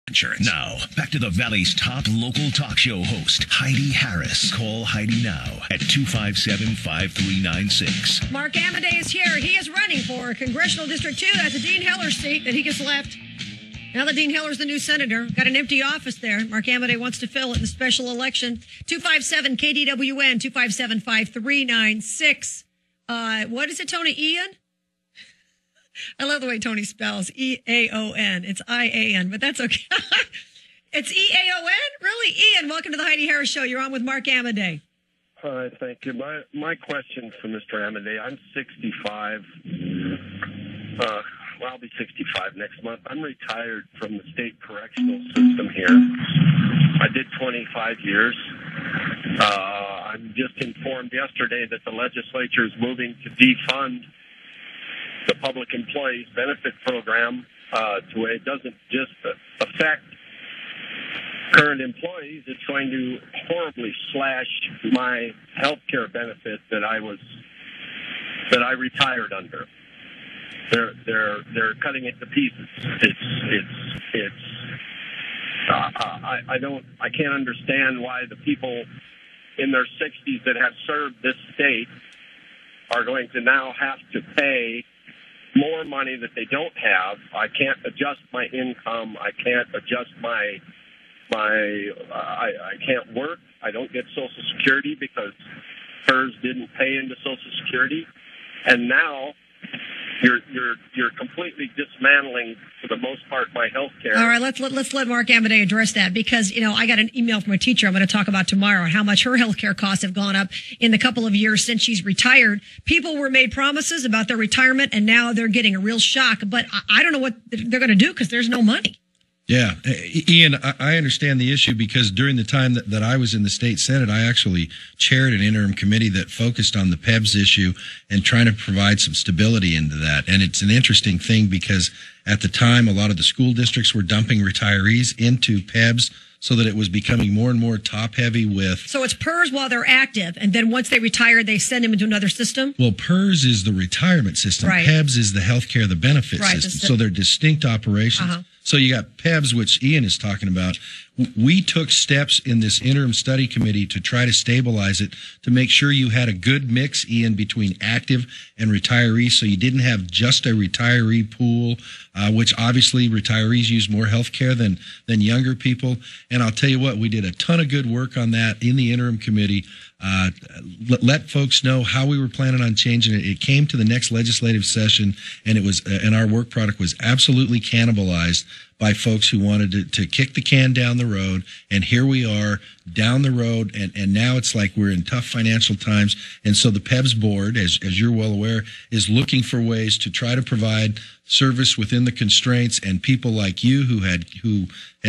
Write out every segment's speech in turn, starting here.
Insurance. Now, back to the Valley's top local talk show host, Heidi Harris. Call Heidi now at 257-5396. Mark Amodei is here. He is running for Congressional District 2. That's a Dean Heller seat that he just left. Now that Dean Heller's the new senator, got an empty office there. Mark Amodei wants to fill it in the special election. 257 KDWN, 257-5396. What is it, Tony? Ian? I love the way Tony spells E-A-O-N. It's I-A-N, but that's okay. It's E-A-O-N? Really? Ian, welcome to the Heidi Harris Show. You're on with Mark Amodei. Hi, thank you. My question for Mr. Amodei, I'm 65. I'll be 65 next month. I'm retired from the state correctional system here. I did 25 years. I'm just informed yesterday that the legislature is moving to defund the public employees benefit program to where it doesn't just affect current employees. It's going to horribly slash my health care benefit that I retired under. They're cutting it to pieces. I can't understand why the people in their 60s that have served this state are going to now have to pay more money that they don't have. I can't adjust my income. I can't adjust I can't work. I don't get Social Security because PERS didn't pay into Social Security. And now you're completely dismantling, for the most part, my health care. All right, let's let Mark Amodei address that, because I got an email from a teacher I'm going to talk about tomorrow on how much her health care costs have gone up in the couple of years since she's retired. People were made promises about their retirement, and now they're getting a real shock. But I don't know what they're going to do because there's no money. Yeah. Ian, I understand the issue because during the time that I was in the state Senate, I actually chaired an interim committee that focused on the PEBS issue and trying to provide some stability into that. And it's an interesting thing because at the time, a lot of the school districts were dumping retirees into PEBS so that it was becoming more and more top heavy with. So it's PERS while they're active, and then once they retire, they send them into another system? Well, PERS is the retirement system. Right. PEBS is the healthcare, the benefit system. So they're distinct operations. Uh-huh. So you got PEBS, which Ian is talking about. We took steps in this interim study committee to try to stabilize it, to make sure you had a good mix, Ian, between active and retirees, so you didn't have just a retiree pool, which obviously retirees use more health care than younger people. And I'll tell you what, we did a ton of good work on that in the interim committee. Let folks know how we were planning on changing it. It came to the next legislative session, and it was, and our work product was absolutely cannibalized by folks who wanted to kick the can down the road. And here we are down the road, and now it's like we're in tough financial times. And so the PEBS board, as you're well aware, is looking for ways to try to provide service within the constraints. And people like you who had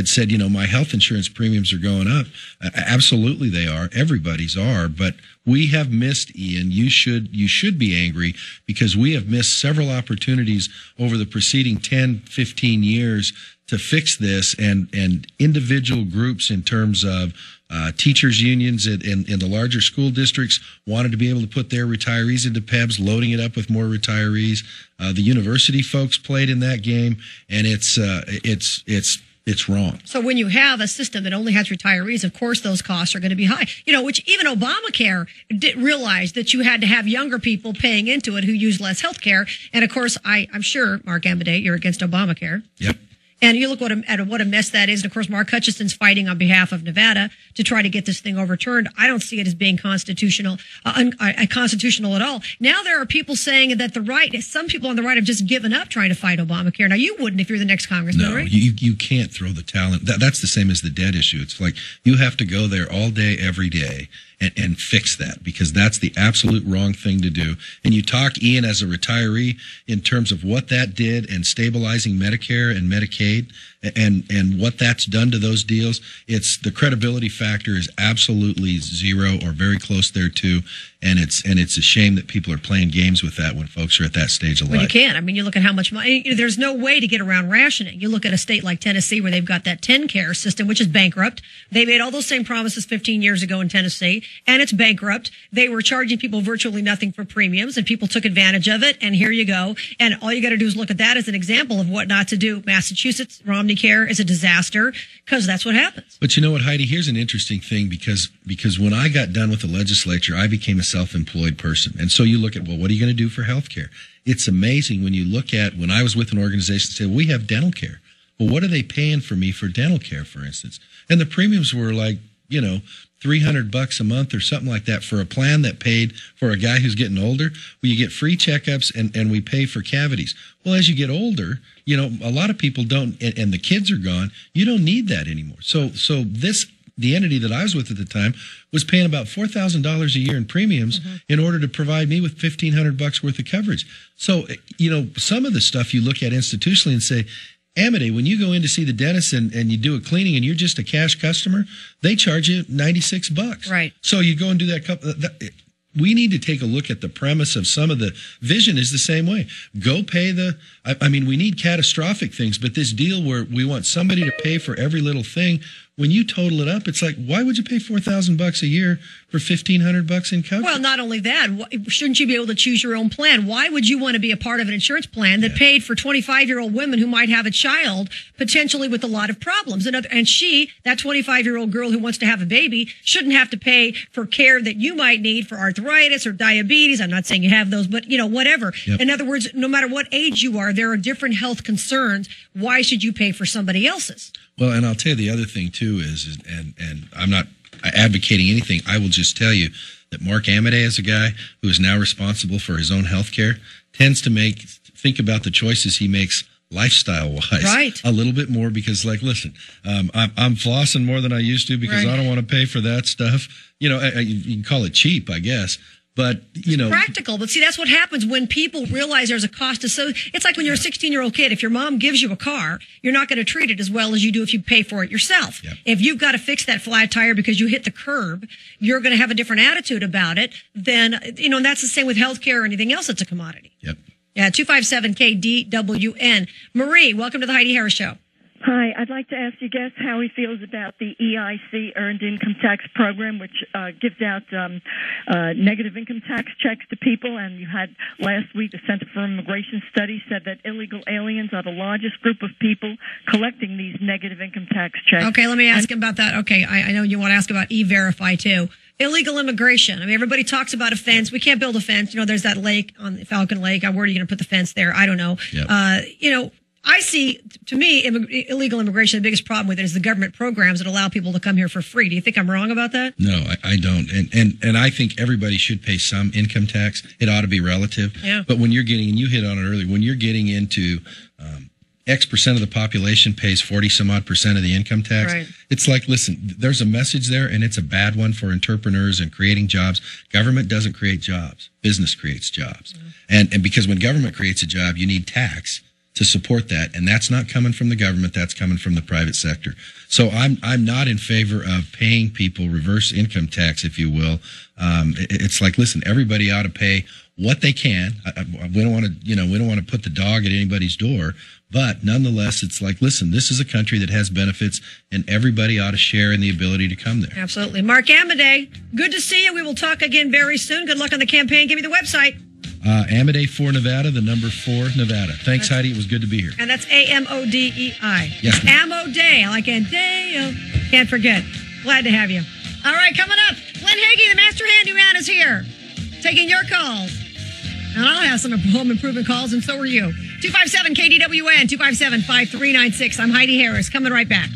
said, my health insurance premiums are going up. Absolutely they are. Everybody's are. But we have missed, Ian. You should be angry because we have missed several opportunities over the preceding 10, 15 years to fix this, and individual groups in terms of teachers unions in the larger school districts wanted to be able to put their retirees into PEBS, loading it up with more retirees. The university folks played in that game, and it's wrong. So when you have a system that only has retirees, of course those costs are going to be high. Which even Obamacare did realize that you had to have younger people paying into it who use less health care. And of course, I'm sure, Mark Amodei, you're against Obamacare. Yep. And you look at what a mess that is. And, of course, Mark Hutchison's fighting on behalf of Nevada to try to get this thing overturned. I don't see it as being constitutional at all. Now there are people saying that some people on the right have just given up trying to fight Obamacare. Now, you wouldn't if you're the next congressman, no, right? You can't throw the talent. That's the same as the debt issue. It's like you have to go there all day, every day, and fix that, because that's the absolute wrong thing to do. And you talk, Ian, as a retiree, in terms of what that did and stabilizing Medicare and Medicaid and what that's done to those deals. It's the credibility factor is absolutely zero or very close there too. And it's a shame that people are playing games with that when folks are at that stage of life. Well, you can't. I mean, you look at how much money. There's no way to get around rationing. You look at a state like Tennessee where they've got that 10-care system, which is bankrupt. They made all those same promises 15 years ago in Tennessee, and it's bankrupt. They were charging people virtually nothing for premiums, and people took advantage of it, and here you go. And all you got to do is look at that as an example of what not to do. Massachusetts, Romney maternity care is a disaster because that's what happens. But you know what, Heidi? Here's an interesting thing because when I got done with the legislature, I became a self-employed person. And so you look at, well, what are you going to do for health care? It's amazing when you look at when I was with an organization that said, we have dental care. Well, what are they paying for me for dental care, for instance? And the premiums were like, $300 a month or something like that for a plan that paid for a guy who's getting older. Well, you get free checkups and we pay for cavities. Well, as you get older, a lot of people don't, and the kids are gone. You don't need that anymore. So the entity that I was with at the time was paying about $4,000 a year in premiums in order to provide me with $1,500 worth of coverage. So, some of the stuff you look at institutionally and say, Amodei, when you go in to see the dentist and you do a cleaning and you're just a cash customer, they charge you $96. Right. So you go and do that. We need to take a look at the premise of some of the vision is the same way. Go pay we need catastrophic things, but this deal where we want somebody to pay for every little thing, when you total it up, it's like, why would you pay $4,000 a year for $1,500 in coverage? Well, not only that, shouldn't you be able to choose your own plan? Why would you want to be a part of an insurance plan that paid for 25-year-old women who might have a child potentially with a lot of problems? And that 25-year-old girl who wants to have a baby shouldn't have to pay for care that you might need for arthritis or diabetes. I'm not saying you have those, but whatever. Yep. In other words, no matter what age you are, there are different health concerns. Why should you pay for somebody else's? Well, and I'll tell you the other thing too is and I'm not advocating anything. I will just tell you that Mark Amodei is a guy who is now responsible for his own health care, tends to think about the choices he makes lifestyle-wise a little bit more because, listen, I'm flossing more than I used to because I don't want to pay for that stuff. You can call it cheap, I guess. But, it's practical. But see, that's what happens when people realize there's a cost associated. It's like when you're a 16-year-old kid. If your mom gives you a car, you're not going to treat it as well as you do if you pay for it yourself. Yep. If you've got to fix that flat tire because you hit the curb, you're going to have a different attitude about it than, and that's the same with healthcare or anything else that's a commodity. Yep. Yeah, 257 KDWN. Marie, welcome to the Heidi Harris Show. Hi, I'd like to ask your guest how he feels about the EIC, Earned Income Tax Program, which gives out negative income tax checks to people. And you had last week the Center for Immigration Studies said that illegal aliens are the largest group of people collecting these negative income tax checks. Okay, let me ask him about that. Okay, I know you want to ask about E-Verify too. Illegal immigration. I mean, everybody talks about a fence. We can't build a fence. There's that lake on Falcon Lake. Where are you going to put the fence there? I don't know. Yep. I see, to me, illegal immigration, the biggest problem with it is the government programs that allow people to come here for free. Do you think I'm wrong about that? No, I don't. And I think everybody should pay some income tax. It ought to be relative. Yeah. But when you're getting, and you hit on it earlier, when you're getting into X percent of the population pays 40 some odd percent of the income tax. Right. It's like, listen, there's a message there and it's a bad one for entrepreneurs and creating jobs. Government doesn't create jobs. Business creates jobs. Yeah. And because when government creates a job, you need tax to support that. And that's not coming from the government. That's coming from the private sector. So I'm not in favor of paying people reverse income tax, if you will. It's like, listen, everybody ought to pay what they can. We don't want to put the dog at anybody's door, but nonetheless, it's like, listen, this is a country that has benefits and everybody ought to share in the ability to come there. Absolutely. Mark Amodei, good to see you. We will talk again very soon. Good luck on the campaign. Give me the website. Amodei for Nevada, the number 4 Nevada. Thanks, Heidi. It was good to be here. And that's Amodei. Yes, Amodei. I like Amodei. Can't forget. Glad to have you. All right, coming up, Glenn Hagee, the master handyman, is here, taking your calls. And I'll have some home improvement calls, and so are you. 257 KDWN, 257-5396. I'm Heidi Harris, coming right back.